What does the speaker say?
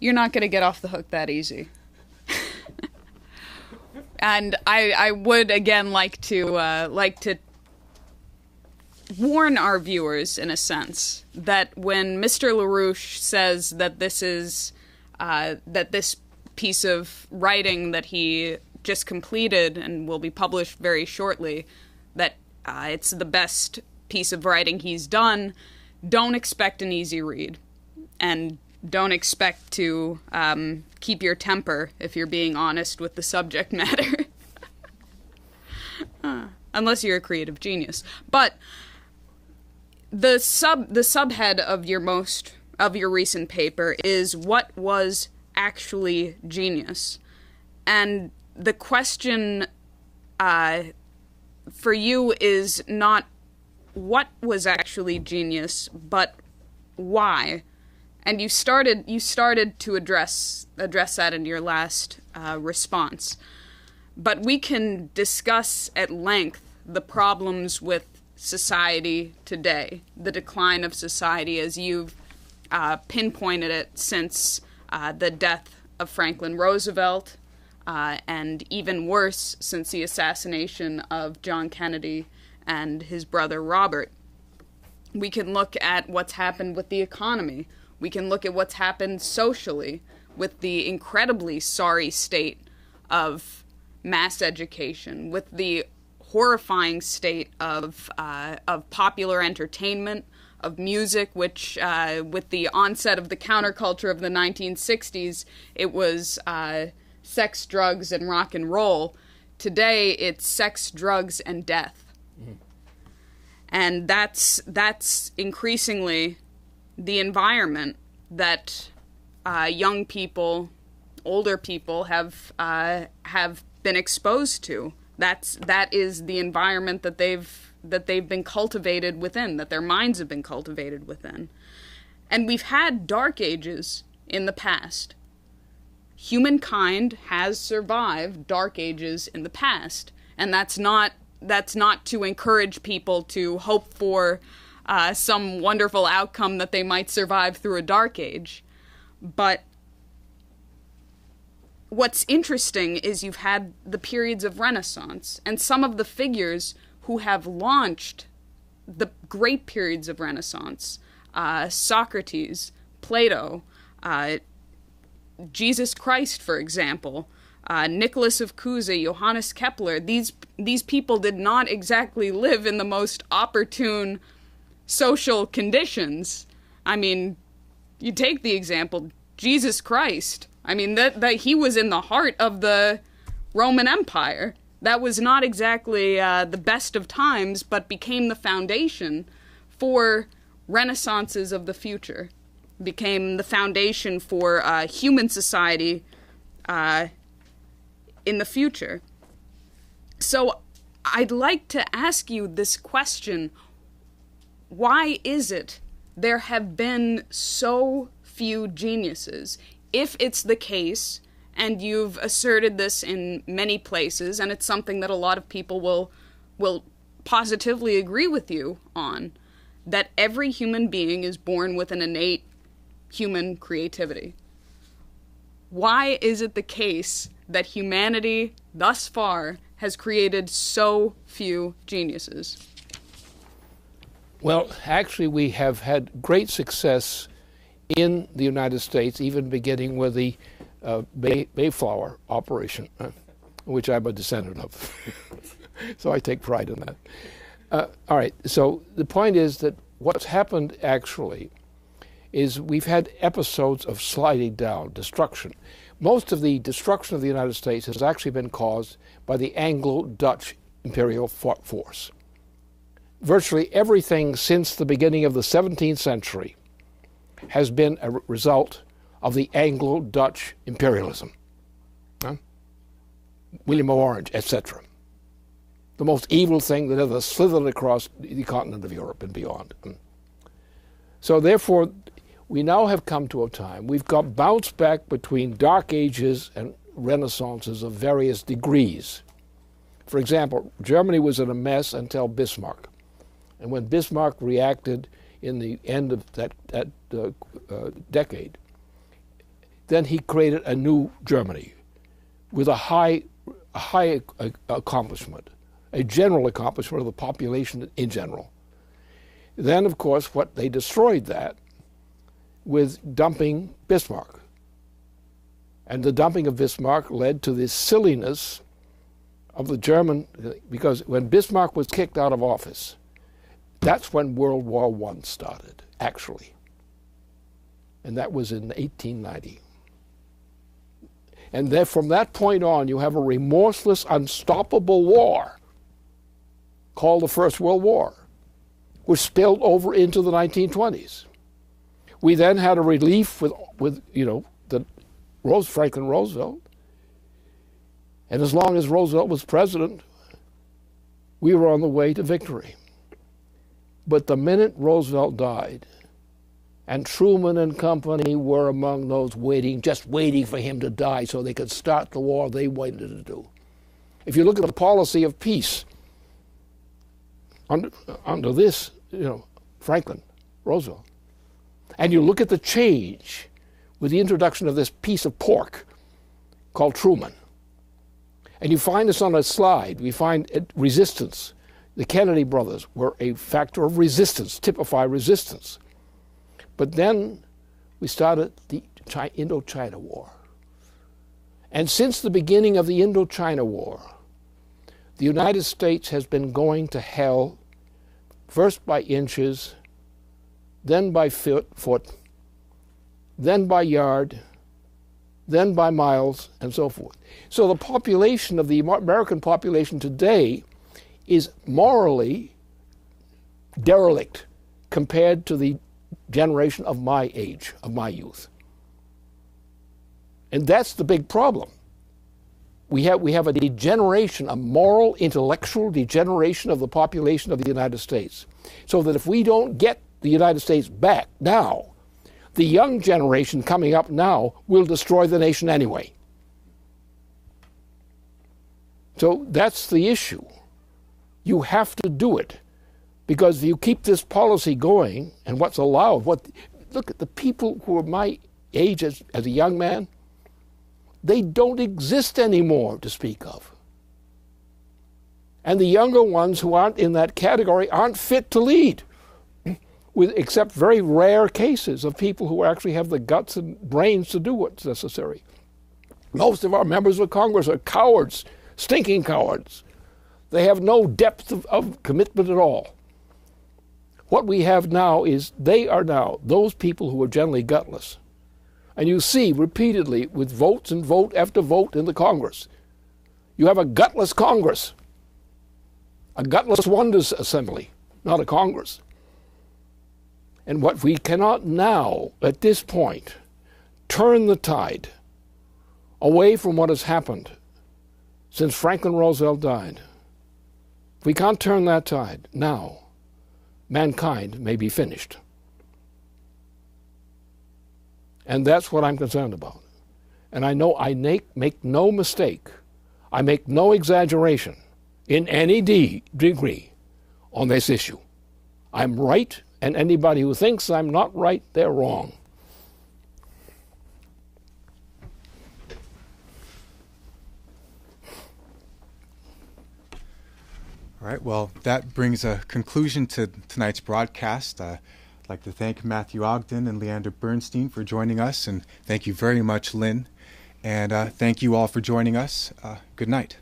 you're not going to get off the hook that easy. And I would again like to warn our viewers, in a sense, that when Mr. LaRouche says that this piece of writing that he just completed and will be published very shortly, that it's the best piece of writing he's done, don't expect an easy read, and don't expect to keep your temper if you're being honest with the subject matter. Unless you're a creative genius. But the subhead of your recent paper is, what was actually genius? And the question for you is not what was actually genius, but why. And you started to address that in your last response. But we can discuss at length the problems with society today, the decline of society as you've pinpointed it since the death of Franklin Roosevelt, and even worse, since the assassination of John Kennedy and his brother Robert. We can look at what's happened with the economy. We can look at what's happened socially with the incredibly sorry state of mass education, with the horrifying state of popular entertainment, of music, which with the onset of the counterculture of the 1960s, it was sex, drugs, and rock and roll. Today, it's sex, drugs, and death. Mm. And that's increasingly the environment that young people, older people have been exposed to. That is the environment that they've been cultivated within, that their minds have been cultivated within. And we've had dark ages in the past. Humankind has survived dark ages in the past, and that's not to encourage people to hope for some wonderful outcome that they might survive through a dark age. But what's interesting is you've had the periods of Renaissance, and some of the figures who have launched the great periods of Renaissance, Socrates, Plato, Jesus Christ, for example, Nicholas of Cusa, Johannes Kepler, these people did not exactly live in the most opportune social conditions. I mean, you take the example, Jesus Christ. I mean, that he was in the heart of the Roman Empire. That was not exactly the best of times, but became the foundation for renaissances of the future. Became the foundation for human society in the future. So I'd like to ask you this question. Why is it there have been so few geniuses? If it's the case, and you've asserted this in many places, and it's something that a lot of people will positively agree with you on, that every human being is born with an innate human creativity. Why is it the case that humanity, thus far, has created so few geniuses? Well, actually, we have had great success in the United States, even beginning with the Mayflower operation, which I'm a descendant of. So I take pride in that. All right, so the point is that what's happened actually is we've had episodes of sliding down, destruction. Most of the destruction of the United States has actually been caused by the Anglo-Dutch imperial force. Virtually everything since the beginning of the 17th century has been a result of the Anglo-Dutch imperialism. William of Orange, etc. The most evil thing that ever slithered across the continent of Europe and beyond. So therefore, we now have come to a time, we've got bounced back between dark ages and renaissances of various degrees. For example, Germany was in a mess until Bismarck. And when Bismarck reacted in the end of that decade, then he created a new Germany with a high accomplishment, a general accomplishment of the population in general. Then, of course, what they destroyed that with dumping Bismarck. And the dumping of Bismarck led to this silliness of the German, because when Bismarck was kicked out of office, that's when World War I started, actually. And that was in 1890. And then from that point on, you have a remorseless, unstoppable war called the First World War, which spilled over into the 1920s. We then had a relief with Franklin Roosevelt. And as long as Roosevelt was president, we were on the way to victory. But the minute Roosevelt died, and Truman and company were among those just waiting for him to die so they could start the war they wanted to do. If you look at the policy of peace under this, Franklin Roosevelt, and you look at the change with the introduction of this piece of pork called Truman, and you find this on a slide, we find resistance. The Kennedy brothers were a factor of resistance, typify resistance. But then we started the Indochina War. And since the beginning of the Indochina War, the United States has been going to hell, first by inches, then by foot, then by yard, then by miles, and so forth. So the population of the American population today is morally derelict compared to the generation of my age, of my youth. And that's the big problem. We have a degeneration, a moral, intellectual degeneration of the population of the United States. So that if we don't get the United States back now, the young generation coming up now will destroy the nation anyway. So that's the issue. You have to do it. Because if you keep this policy going, and what's allowed, look at the people who are my age as a young man, they don't exist anymore to speak of. And the younger ones who aren't in that category aren't fit to lead, except very rare cases of people who actually have the guts and brains to do what's necessary. Most of our members of Congress are cowards, stinking cowards. They have no depth of commitment at all. What we have now is they are now those people who are generally gutless. And you see repeatedly with votes and vote after vote in the Congress, you have a gutless Congress, a gutless wonders assembly, not a Congress. And what we cannot now, at this point, turn the tide away from what has happened since Franklin Roosevelt died. If we can't turn that tide now, mankind may be finished. And that's what I'm concerned about. And I know I make no mistake. I make no exaggeration in any degree on this issue. I'm right, and anybody who thinks I'm not right, they're wrong. All right, well, that brings a conclusion to tonight's broadcast. I'd like to thank Matthew Ogden and Leander Bernstein for joining us, and thank you very much, Lynn. And thank you all for joining us. Good night.